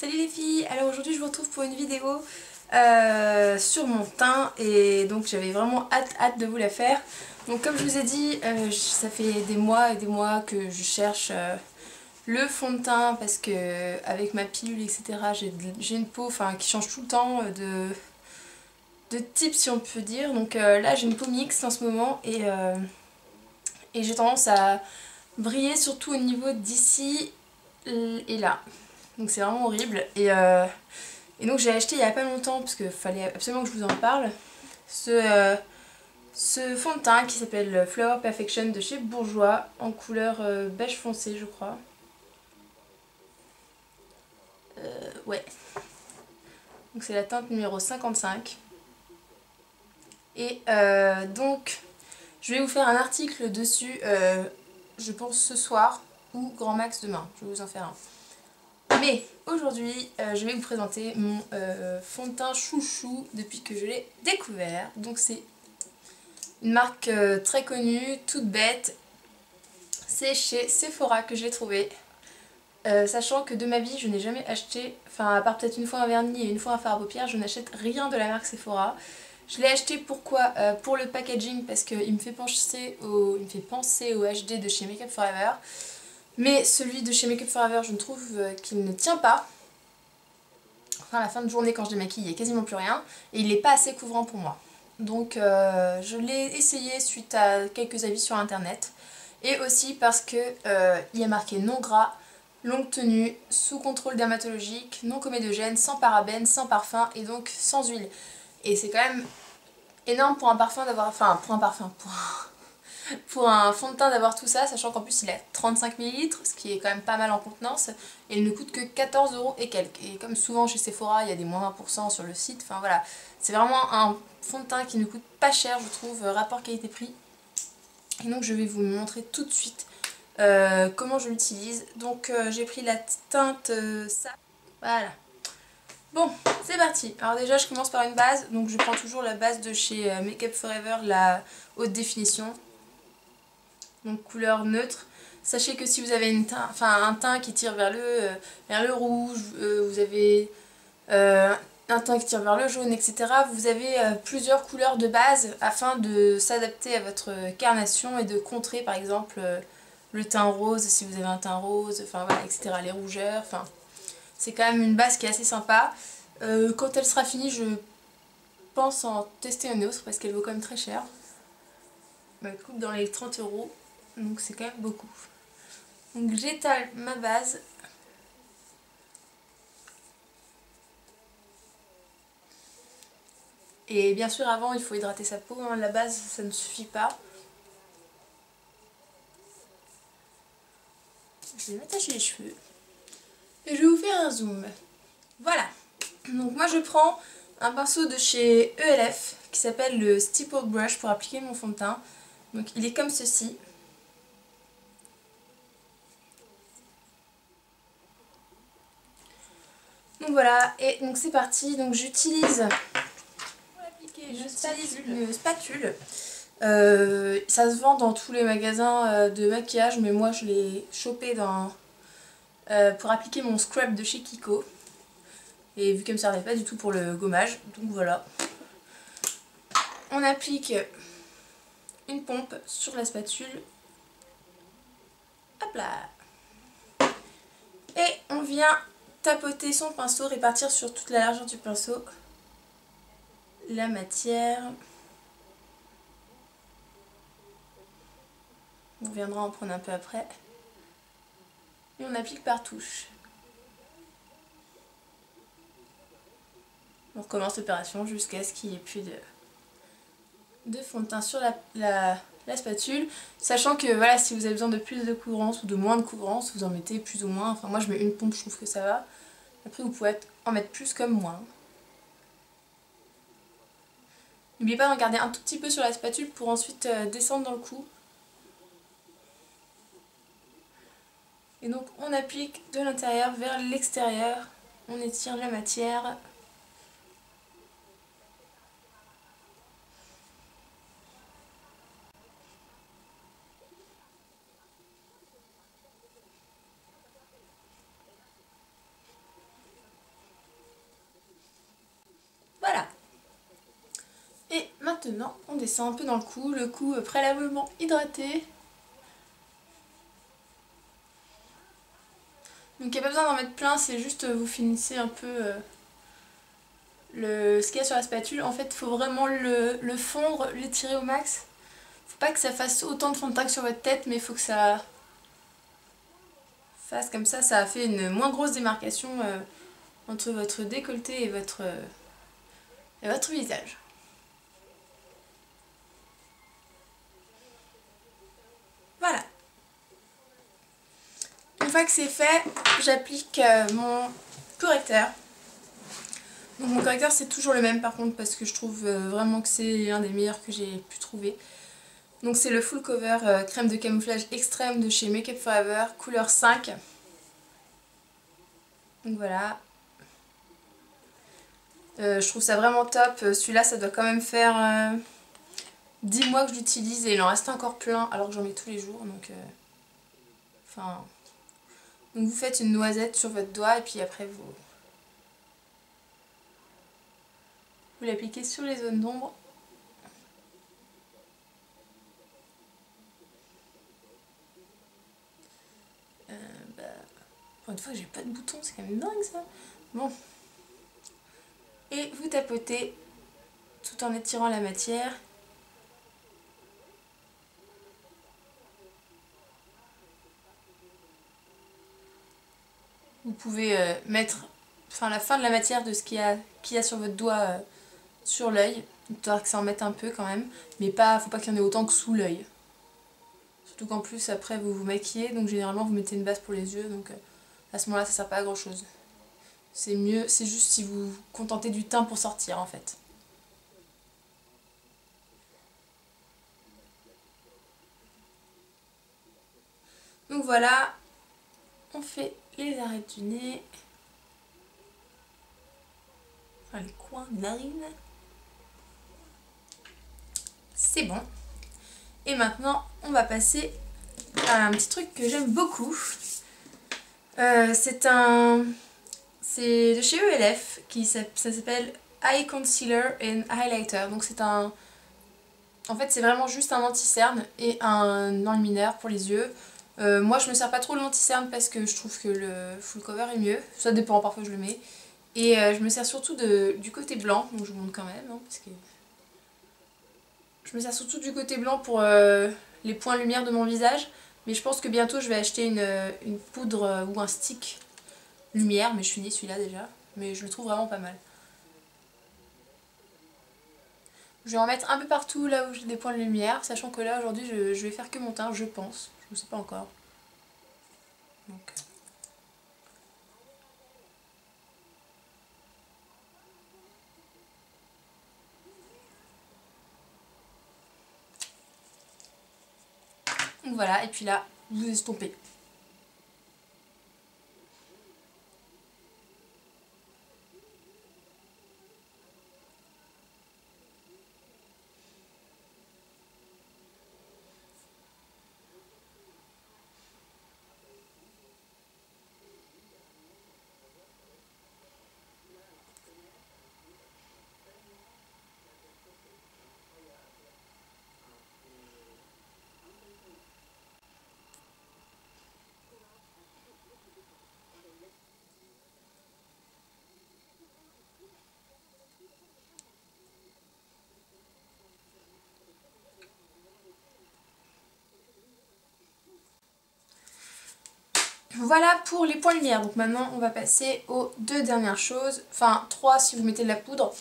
Salut les filles, alors aujourd'hui je vous retrouve pour une vidéo sur mon teint et donc j'avais vraiment hâte de vous la faire. Donc comme je vous ai dit, ça fait des mois et des mois que je cherche le fond de teint parce que avec ma pilule etc j'ai une peau qui change tout le temps de type si on peut dire. Donc là j'ai une peau mixte en ce moment et j'ai tendance à briller surtout au niveau d'ici et là. Donc c'est vraiment horrible et donc j'ai acheté il y a pas longtemps parce qu'il fallait absolument que je vous en parle ce fond de teint qui s'appelle Flower Perfection de chez Bourjois en couleur beige foncé je crois. Ouais. Donc c'est la teinte numéro 55. Et donc je vais vous faire un article dessus je pense ce soir ou grand max demain. Je vais vous en faire un. Mais aujourd'hui, je vais vous présenter mon fond de teint chouchou depuis que je l'ai découvert. Donc c'est une marque très connue, toute bête. C'est chez Sephora que je l'ai trouvé. Sachant que de ma vie, je n'ai jamais acheté, enfin à part peut-être une fois un vernis et une fois un fard à paupières, je n'achète rien de la marque Sephora. Je l'ai acheté pourquoi pour le packaging parce qu'il me fait penser au HD de chez Make Up Forever. Mais celui de chez Make Up Forever, je trouve qu'il ne tient pas. Enfin, à la fin de journée, quand je démaquille, il n'y a quasiment plus rien. Et il n'est pas assez couvrant pour moi. Donc je l'ai essayé suite à quelques avis sur internet. Et aussi parce que il y a marqué non gras, longue tenue, sous contrôle dermatologique, non comédogène, sans parabènes, sans parfum et donc sans huile. Et c'est quand même énorme pour un parfum d'avoir... Enfin, pour un parfum, pour un fond de teint d'avoir tout ça, sachant qu'en plus il a 35 ml, ce qui est quand même pas mal en contenance, et il ne coûte que 14 € et quelques. Et comme souvent chez Sephora, il y a des moins 20% sur le site, enfin voilà, c'est vraiment un fond de teint qui ne coûte pas cher, je trouve, rapport qualité-prix. Et donc je vais vous montrer tout de suite comment je l'utilise. Donc j'ai pris la teinte ça. Voilà. Bon, c'est parti. Alors déjà je commence par une base, donc je prends toujours la base de chez Make Up Forever, la haute définition. Donc couleur neutre. Sachez que si vous avez un teint qui tire vers le rouge, vous avez un teint qui tire vers le jaune, etc. Vous avez plusieurs couleurs de base afin de s'adapter à votre carnation et de contrer par exemple le teint rose si vous avez un teint rose, enfin voilà, etc. Les rougeurs, enfin c'est quand même une base qui est assez sympa. Quand elle sera finie, je pense en tester une autre parce qu'elle vaut quand même très cher. Elle coûte dans les 30 €. Donc c'est quand même beaucoup. Donc j'étale ma base. Et bien sûr avant il faut hydrater sa peau, hein. La base ça ne suffit pas. Je vais m'attacher les cheveux. Et je vais vous faire un zoom. Voilà. Donc moi je prends un pinceau de chez ELF qui s'appelle le Stipple Brush pour appliquer mon fond de teint. Donc il est comme ceci. Donc voilà, et donc c'est parti. Donc j'utilise une spatule. Ça se vend dans tous les magasins de maquillage, mais moi je l'ai chopé pour appliquer mon scrub de chez Kiko. Et vu qu'elle me servait pas du tout pour le gommage, donc voilà. On applique une pompe sur la spatule. Hop là. Et on vient tapoter son pinceau, répartir sur toute la largeur du pinceau la matière. On viendra en prendre un peu après. Et on applique par touche. On recommence l'opération jusqu'à ce qu'il n'y ait plus de fond de teint sur la spatule. Sachant que voilà, si vous avez besoin de plus de couvrance ou de moins de couvrance, vous en mettez plus ou moins. Enfin moi je mets une pompe, je trouve que ça va. Après vous pouvez en mettre plus comme moins. N'oubliez pas d'en garder un tout petit peu sur la spatule pour ensuite descendre dans le cou. Et donc on applique de l'intérieur vers l'extérieur. On étire la matière. maintenant on descend un peu dans le cou préalablement hydraté. Donc il n'y a pas besoin d'en mettre plein, c'est juste vous finissez un peu ce qu'il y a sur la spatule. En fait il faut vraiment le fondre, l'étirer au max. Faut pas que ça fasse autant de fond de teint que sur votre tête, mais il faut que ça fasse comme ça a fait une moins grosse démarcation entre votre décolleté et votre visage. Voilà. Une fois que c'est fait, j'applique mon correcteur. Donc mon correcteur c'est toujours le même par contre parce que je trouve vraiment que c'est l'un des meilleurs que j'ai pu trouver. Donc c'est le Full Cover crème de camouflage extrême de chez Make Up For Ever, couleur 5. Donc voilà. Je trouve ça vraiment top. Celui-là ça doit quand même faire 10 mois que je l'utilise et il en reste encore plein alors que j'en mets tous les jours. Donc, donc vous faites une noisette sur votre doigt et puis après vous l'appliquez sur les zones d'ombre. Pour une fois j'ai pas de bouton, c'est quand même dingue ça. Bon. Et vous tapotez tout en étirant la matière. Vous pouvez mettre la fin de la matière de ce qu'il y a sur votre doigt sur l'œil. Il faudra que ça en mette un peu quand même. Mais faut pas qu'il y en ait autant que sous l'œil. Surtout qu'en plus après vous vous maquillez. Donc généralement vous mettez une base pour les yeux. Donc à ce moment là ça sert pas à grand chose. C'est mieux, c'est juste si vous vous contentez du teint pour sortir en fait. Donc voilà, on fait les arêtes du nez, enfin les coins de narine. C'est bon. Et maintenant, on va passer à un petit truc que j'aime beaucoup. C'est de chez ELF, ça s'appelle Eye Concealer and Highlighter. Donc c'est en fait c'est vraiment juste un anti-cerne et un enlumineur pour les yeux. Moi je me sers pas trop de l'anti-cerne parce que je trouve que le full cover est mieux. Ça dépend, parfois je le mets. Et je me sers surtout du côté blanc, donc je vous montre quand même, hein, parce que je me sers surtout du côté blanc pour les points lumière de mon visage. Mais je pense que bientôt je vais acheter une poudre ou un stick lumière, mais je finis celui-là déjà. Mais je le trouve vraiment pas mal. Je vais en mettre un peu partout là où j'ai des points de lumière, sachant que là aujourd'hui je vais faire que mon teint, je pense. Je ne sais pas encore. Donc. Donc voilà, et puis là, vous estompez. Voilà pour les points lumière. Donc maintenant on va passer aux deux dernières choses. Enfin 3 si vous mettez de la poudre.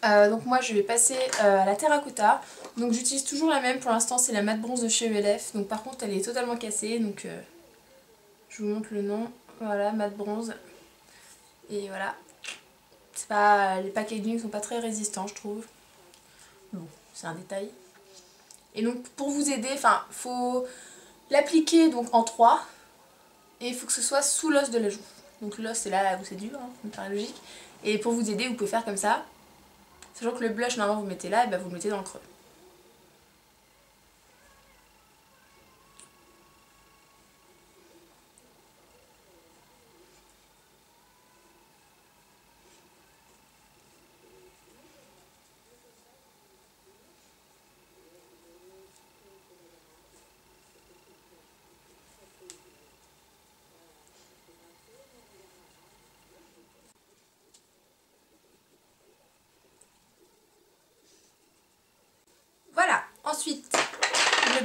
Donc moi je vais passer à la terracotta. Donc j'utilise toujours la même pour l'instant, c'est la mat bronze de chez ELF. Donc par contre elle est totalement cassée. Donc je vous montre le nom. Voilà, mat bronze. Et voilà. C'est pas, les packaging sont pas très résistants je trouve. Bon, c'est un détail. Et donc pour vous aider, faut l'appliquer donc en 3. Et il faut que ce soit sous l'os de la joue. Donc l'os c'est là où c'est dur, hein, ça me paraît logique. Et pour vous aider, vous pouvez faire comme ça. Sachant que le blush normalement vous le mettez là, et ben vous le mettez dans le creux.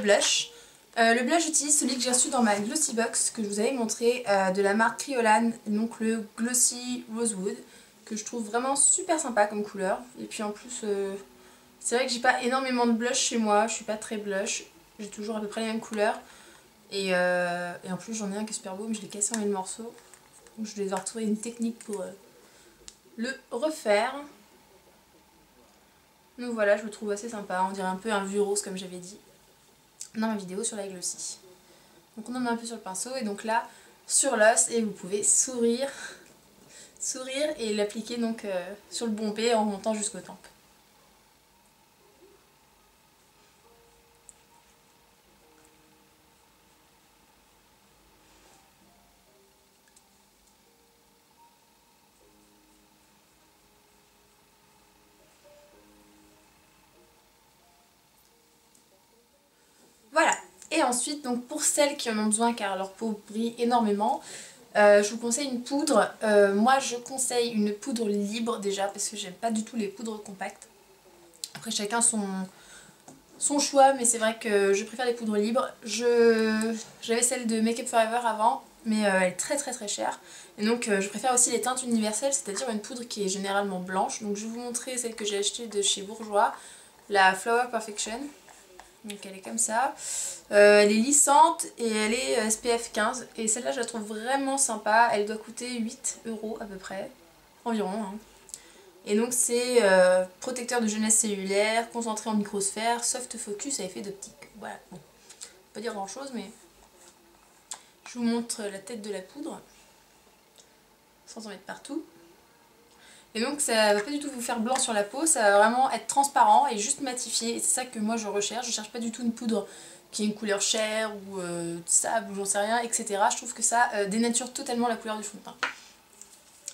blush. Le blush, j'utilise celui que j'ai reçu dans ma Glossy Box que je vous avais montré, de la marque Kryolan, donc le Glossy Rosewood, que je trouve vraiment super sympa comme couleur. Et puis en plus, c'est vrai que j'ai pas énormément de blush chez moi, je suis pas très blush, j'ai toujours à peu près les mêmes couleurs. Et en plus j'en ai un qui est super beau, mais je l'ai cassé en 1000 morceaux. Donc je vais devoir trouver une technique pour le refaire. Donc voilà, je le trouve assez sympa, on dirait un peu un vieux rose comme j'avais dit dans ma vidéo sur la Glossy. Donc on en met un peu sur le pinceau et donc là sur l'os, et vous pouvez sourire et l'appliquer donc sur le bombé en montant jusqu'aux tempes. Voilà, et ensuite donc pour celles qui en ont besoin car leur peau brille énormément, je vous conseille une poudre. Moi je conseille une poudre libre déjà parce que j'aime pas du tout les poudres compactes. Après chacun son choix, mais c'est vrai que je préfère les poudres libres. J'avais celle de Make Up For Ever avant, mais elle est très chère. Et donc je préfère aussi les teintes universelles, c'est-à-dire une poudre qui est généralement blanche. Donc je vais vous montrer celle que j'ai achetée de chez Bourjois, la Flower Perfection. Donc elle est comme ça, elle est lissante et elle est SPF 15 et celle-là je la trouve vraiment sympa, elle doit coûter 8 € à peu près, environ hein. Et donc c'est protecteur de jeunesse cellulaire, concentré en microsphère, soft focus à effet d'optique. Voilà, bon, pas dire grand chose mais je vous montre la tête de la poudre, sans en mettre partout. Et donc ça va pas du tout vous faire blanc sur la peau, ça va vraiment être transparent et juste matifié. Et c'est ça que moi je cherche pas du tout une poudre qui ait une couleur chair ou sable ou j'en sais rien, etc. Je trouve que ça dénature totalement la couleur du fond de teint.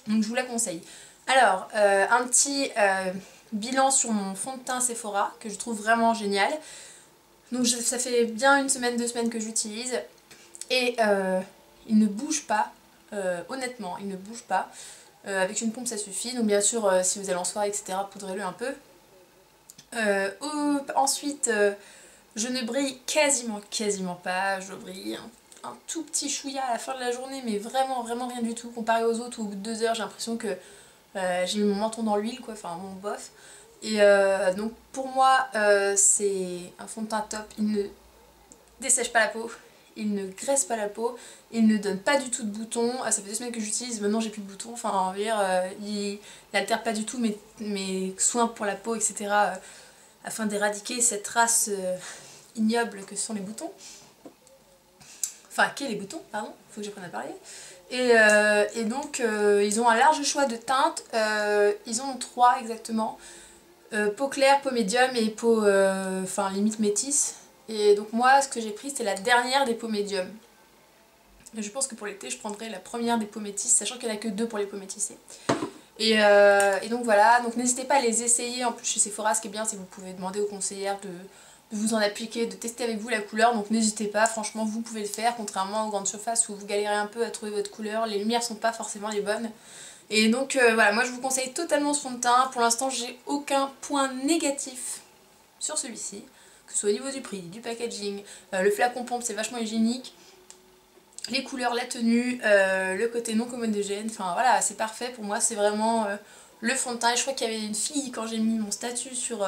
Donc je vous la conseille. Alors, un petit bilan sur mon fond de teint Sephora que je trouve vraiment génial. Donc ça fait bien une semaine, 2 semaines que j'utilise et il ne bouge pas, honnêtement il ne bouge pas. Avec une pompe ça suffit, donc bien sûr si vous allez en soirée etc poudrez-le un peu. Ensuite je ne brille quasiment pas, je brille un tout petit chouïa à la fin de la journée mais vraiment rien du tout. Comparé aux autres où au bout de 2 heures j'ai l'impression que j'ai mis mon menton dans l'huile quoi, enfin mon bof. Et donc pour moi c'est un fond de teint top, il ne dessèche pas la peau. Il ne graisse pas la peau, il ne donne pas du tout de boutons, ça fait 2 semaines que j'utilise, maintenant j'ai plus de boutons, enfin on va dire, il n'altère pas du tout mes soins pour la peau etc. Afin d'éradiquer cette race ignoble que sont les boutons. Enfin, qu'est les boutons, pardon, faut que j'apprenne à parler. Et donc ils ont un large choix de teintes, ils en ont 3 exactement, peau claire, peau médium et peau, enfin limite métisse. Et donc moi ce que j'ai pris c'est la dernière des peaux médium. Je pense que pour l'été je prendrai la première des peaux métisses, sachant qu'il n'y en a que 2 pour les peaux métissées. Et donc voilà, donc n'hésitez pas à les essayer. En plus chez Sephora ce qui est bien c'est que vous pouvez demander aux conseillères de vous en appliquer, de tester avec vous la couleur. Donc n'hésitez pas, franchement vous pouvez le faire, contrairement aux grandes surfaces où vous galérez un peu à trouver votre couleur, les lumières sont pas forcément les bonnes. Et donc voilà, moi je vous conseille totalement ce fond de teint. Pour l'instant j'ai aucun point négatif sur celui-ci, que ce soit au niveau du prix, du packaging, le flacon pompe c'est vachement hygiénique, les couleurs, la tenue, le côté non commodogène, enfin voilà c'est parfait pour moi, c'est vraiment le fond de teint. Et je crois qu'il y avait une fille quand j'ai mis mon statut sur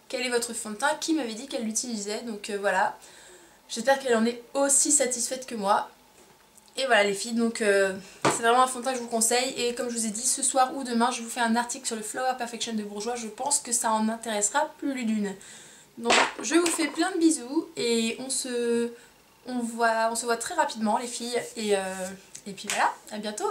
quel est votre fond de teint qui m'avait dit qu'elle l'utilisait, donc voilà, j'espère qu'elle en est aussi satisfaite que moi. Et voilà les filles, donc c'est vraiment un fond de teint que je vous conseille. Et comme je vous ai dit, ce soir ou demain je vous fais un article sur le Flower Perfection de Bourjois, je pense que ça en intéressera plus d'une. Donc je vous fais plein de bisous et on se voit très rapidement les filles et puis voilà, à bientôt.